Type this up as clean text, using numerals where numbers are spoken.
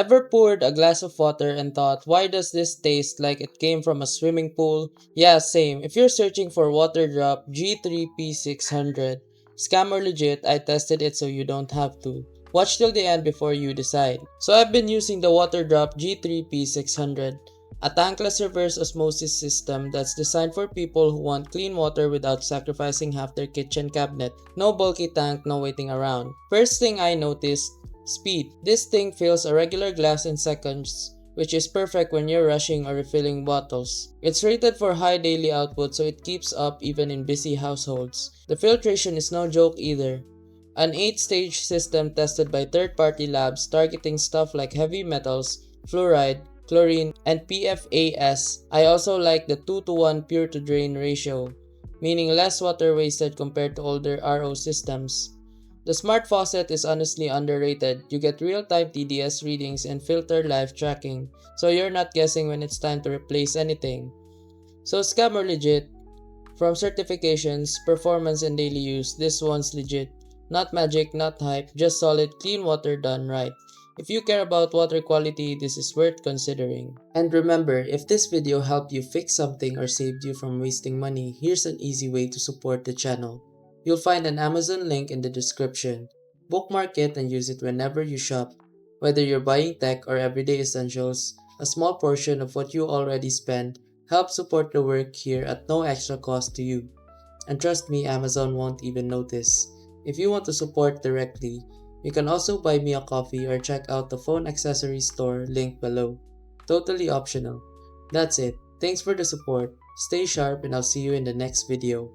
Ever poured a glass of water and thought, why does this taste like it came from a swimming pool? Yeah, same. If you're searching for Waterdrop G3P600, scam or legit, I tested it so you don't have to. Watch till the end before you decide. So I've been using the Waterdrop G3P600, a tankless reverse osmosis system that's designed for people who want clean water without sacrificing half their kitchen cabinet. No bulky tank, no waiting around. First thing I noticed, speed. This thing fills a regular glass in seconds, which is perfect when you're rushing or refilling bottles. It's rated for high daily output so it keeps up even in busy households. The filtration is no joke either. An 8-stage system tested by third-party labs targeting stuff like heavy metals, fluoride, chlorine, and PFAS. I also like the 2:1 pure to drain ratio, meaning less water wasted compared to older RO systems. The smart faucet is honestly underrated. You get real-time TDS readings and filter live tracking, so you're not guessing when it's time to replace anything. So scam or legit? From certifications, performance, and daily use, this one's legit. Not magic, not hype, just solid, clean water done right. If you care about water quality, this is worth considering. And remember, if this video helped you fix something or saved you from wasting money, here's an easy way to support the channel. You'll find an Amazon link in the description. Bookmark it and use it whenever you shop. Whether you're buying tech or everyday essentials, a small portion of what you already spend helps support the work here at no extra cost to you. And trust me, Amazon won't even notice. If you want to support directly, you can also buy me a coffee or check out the phone accessories store linked below. Totally optional. That's it. Thanks for the support. Stay sharp and I'll see you in the next video.